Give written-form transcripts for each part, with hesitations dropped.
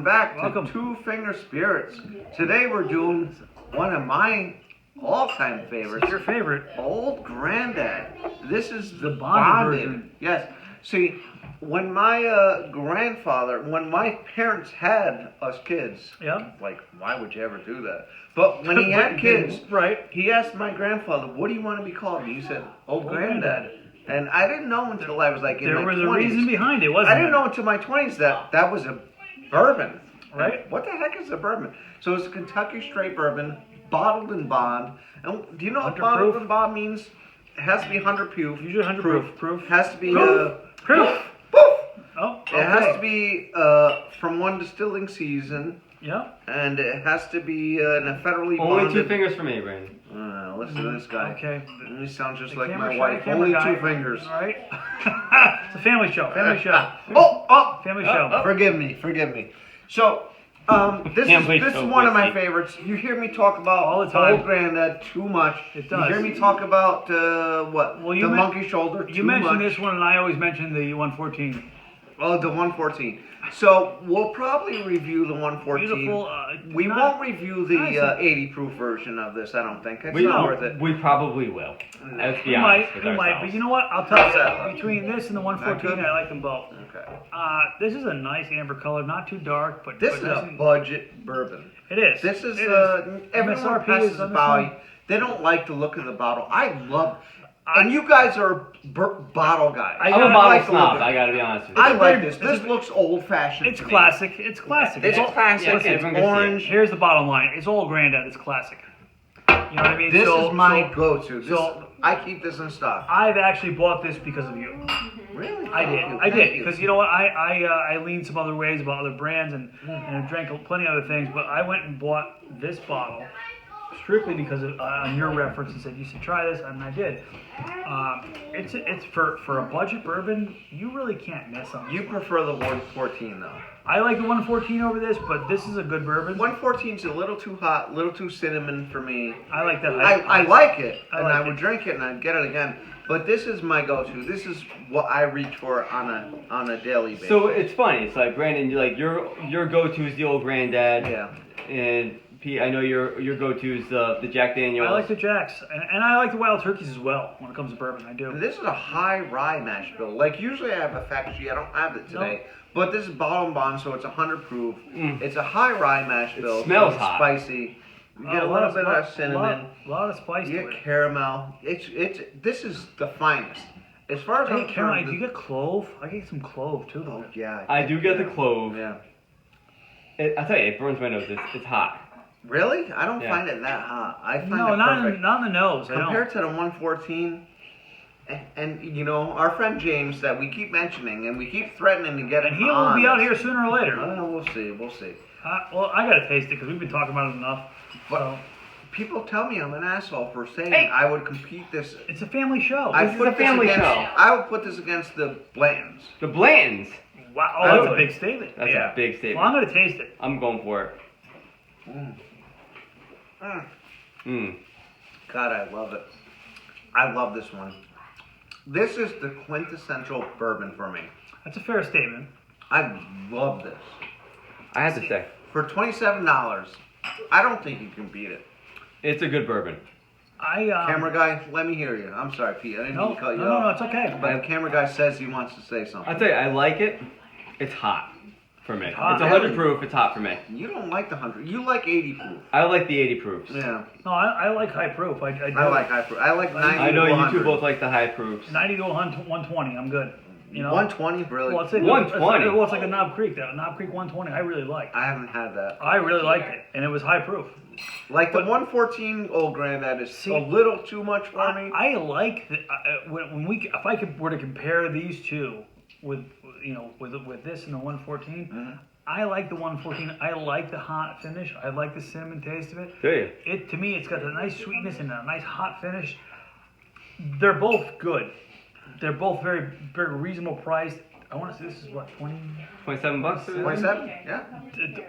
back Welcome. to Two Finger Spirits. Today we're doing one of my all-time favorites. It's your favorite. Old Granddad. This is The bonded version. Yes. See, when my when my parents had us kids, Yeah. like, why would you ever do that? But when he had kids, Right. he asked my grandfather, what do you want to be called? And he said, Old Granddad. And I didn't know until I was like in There my was 20s. a reason behind it, wasn't I there? didn't know until my 20s that was a bourbon. Right. What the heck is a bourbon? So it's a Kentucky straight bourbon, bottled in bond. And do you know what 100 bottled proof? in bond means? It has to be 100 proof. Usually 100 proof. Has to be Proof. Proof. Poof. Oh, okay. It has to be from one distilling season, Yeah. and it has to be in a federally Only bonded. 2 fingers for me, Brandon. Listen to this guy. Okay. He sounds just The like camera my shy, wife. camera Only guy. 2 fingers. All right. It's a family show. Family show. Oh! Family show. Forgive me. So, this Family is show one of my whiskey. favorites. You hear me talk about All the time. Old Granddad too much. It does. You hear me talk about what? Well, the monkey shoulder too You mentioned much. this one, and I always mention the 114. Oh, the 114. So we'll probably review the 114. Beautiful. We not- won't review the Nice. 80 proof version of this. I don't think it's We, not worth it. we probably will. Let's be We honest might, with we might, ourselves. but you know what? I'll tell How's that? you. Between this and the Not 114, good? I like them both. Okay. This is a nice amber color, not too dark, but This but is a doesn't- budget bourbon. It is. This is It everyone MSRP passes is on this by. one? They don't like the look of the bottle. I love. And you guys are bottle guys. I I'm a gotta bottle like the look snob, of- I gotta be honest with you. I It's like very- this. it's This a- looks old fashioned. It's classic. It's classic. It's all- classic. yeah, It's everyone can see it. orange. Here's the bottom line. It's Old Granddad. It's classic. You know what I mean? This So- is my so go-to. This, so- I keep this in stock. I've actually bought this because of you. Really? I did. Thank I you. did because you know what? I leaned some other ways about other brands and drank plenty of other things, but I went and bought this bottle strictly because of on your reference and said you should try this, and I did. It's for a budget bourbon. You really can't miss them. You prefer the 114 though. I like the 114 over this, but this is a good bourbon. 114's a little too hot, a little too cinnamon for me. I like that. I like it, I and like I would it. drink it, and I'd get it again. But this is my go-to. This is what I reach for on a daily basis. So it's funny. It's like Brandon, your go-to is the Old Granddad, yeah, and Pete, I know your go-to is the Jack Daniels. I like the Jacks, and I like the Wild Turkeys as well when it comes to bourbon. I do. and this is a high rye mash bill. Like usually I have a fact sheet. I don't have it today. But this is bottle and bond, so it's 100 proof. It's a high rye mash It bill. smells it's hot. Spicy. You get a little bit of cinnamon. A lot of spice You to get it. caramel. This is the finest. As far as Hey, I'm Caroline, do concerned. you get clove? I get some clove too. Oh yeah. I do get the clove. Yeah. I tell you, it burns my nose. It's hot. Really? I don't Yeah. find it that hot. I find No, it not perfect. in, not in the nose. I Compared don't. to the 114, and you know, our friend James that we keep mentioning and we keep threatening to get And him he will on be out this. here sooner or later. We'll see. We'll see. Well, I gotta taste it because we've been talking about it enough. But So people tell me I'm an asshole for saying Hey! I would compete this. it's a family show. I This is put a family against, show. I would put this against the Blantons. The Blantons. Wow, oh, that's a Really? big statement. That's Yeah. a big statement. Well, I'm gonna taste it. I'm going for it. Mm. Mm. God, I love it. I love this one. This is the quintessential bourbon for me. That's a fair statement. I love this. I have to say, For $27, I don't think you can beat it. it's a good bourbon. Camera guy, let me hear you. I'm sorry, Pete. I didn't mean No, to cut you no, off. it's okay. But the camera guy says he wants to say something. I'll tell you, I like it. It's hot for me. hot. It's 100 proof. It's hot for me. You don't like the 100. You like 80 proof. I like the 80 proofs. Yeah. No, I like high proof. I do. I like high proof. I like 90 I know to you 100. two both like the high proofs. 90 to 120. I'm good. You know. 120, really? Well, it's like 120. Well, it's like a Knob Creek. That Knob Creek 120. I really liked. I haven't had that. I really liked it, and it was high proof. Like the 114 Old Granddad is See, a little too much for me. I like the, if I were to compare these two with with this and the 114, Mm-hmm. I like the 114. I like the hot finish. I like the cinnamon taste of it. Do you? It to me, it's got a nice sweetness and a nice hot finish. They're both good. They're both very very reasonable priced. I want to say this is what 20. $27. 27? Yeah.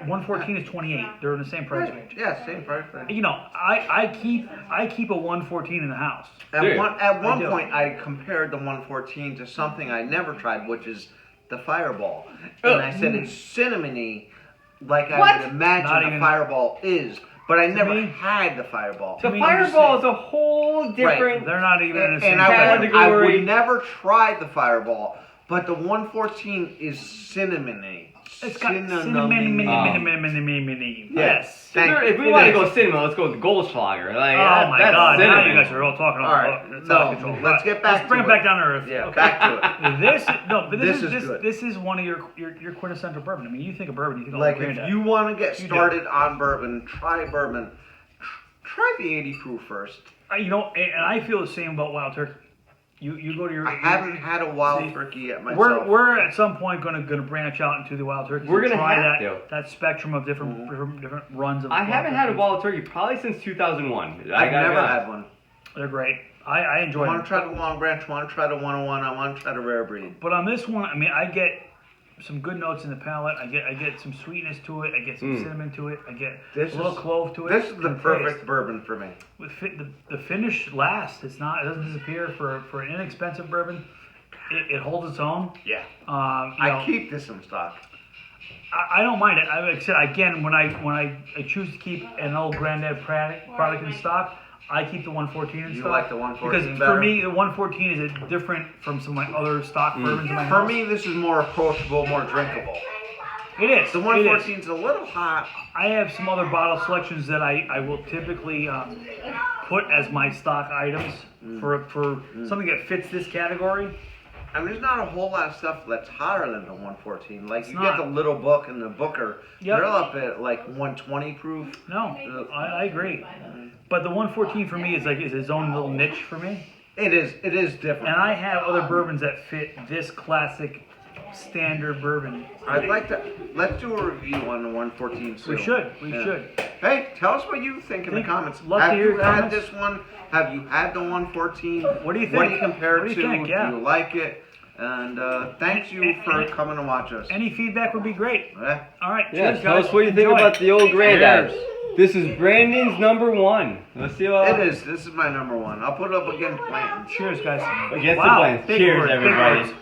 114 is 28. They're in the same price range. Yeah, same price range. You know, I keep a 114 in the house. At Dude, one do. point, I compared the 114 to something I never tried, which is the Fireball. And I said it's cinnamony, like I What? would imagine Not a even- Fireball is, but I never me- had the Fireball. The me, I'm just Fireball saying- is a whole different. They're not even in the same And I category. would never try the Fireball, but the 114 is cinnamony. It's got Cinnamon. cinnamon. Yes. Thank you. If we want to go cinema, let's go with Goldschlager. Like, Oh my that's God! Now cinnamon. you guys are all talking All on right, the book. It's no, out of control. let's get back Let's bring to it back it. down to earth. Yeah, Okay. back to it. But This is good. This is one of your quintessential bourbon. I mean, you think of bourbon, you think of Like Old if Grandad. you want to get You started on bourbon, try bourbon. Try the 80 proof first. You know, and I feel the same about Wild Turkey. You go to your. I haven't had a wild See, turkey yet myself. We're at some point gonna branch out into the Wild Turkey. We're gonna try have that spectrum of different runs of. I Wild haven't had a Turkeys. wild turkey probably since 2001. I've never had one. They're great. I I enjoy want them. to try the Long Branch. I want to try the 101. I want to try the Rare Breed. But on this one, I mean, I get some good notes in the palate. I get some sweetness to it. I get some cinnamon to it. I get This a little is- clove to it. This is the and perfect taste. bourbon for me. With the finish lasts. It doesn't disappear for an inexpensive bourbon. It holds its own. Yeah. You know, I keep this in stock. I don't mind it. Like I said, again, when I choose to keep an old Grandad product in stock, I keep the 114 in You stock. like the 114 because better? for me, the 114 is different from some of my other stock bourbons in my For house. me, this is more approachable, more drinkable. It is. The It is. 114 is a little hot. I have some other bottle selections that I will typically put as my stock items for something that fits this category. I mean, there's not a whole lot of stuff that's hotter than the 114. Like, It's you get not. the Little Book and the Booker. Yep. They're up at like 120 proof. No, I agree. But the 114 for me is its own little niche for me. It is different. And I have other bourbons that fit this classic standard bourbon. I'd like to, let's do a review on the 114 soon. We should. Yeah. Hey, tell us what you think in the comments. Love to Have hear you your had comments. this one? Have you had the 114? What do you think? What do you compare What it do you to? think? Yeah. Do you like it? And thanks you for coming to watch us. Any feedback would be great. Eh? All right, Yeah, cheers, tell guys. us what you think Enjoy. about the old Grandad. Cheers. This is Brandon's number one. Let's see what It is. This is my number one. I'll put it up against Blanton's. Cheers, guys. Against the Wow, Blends. big Cheers, words, big everybody. words.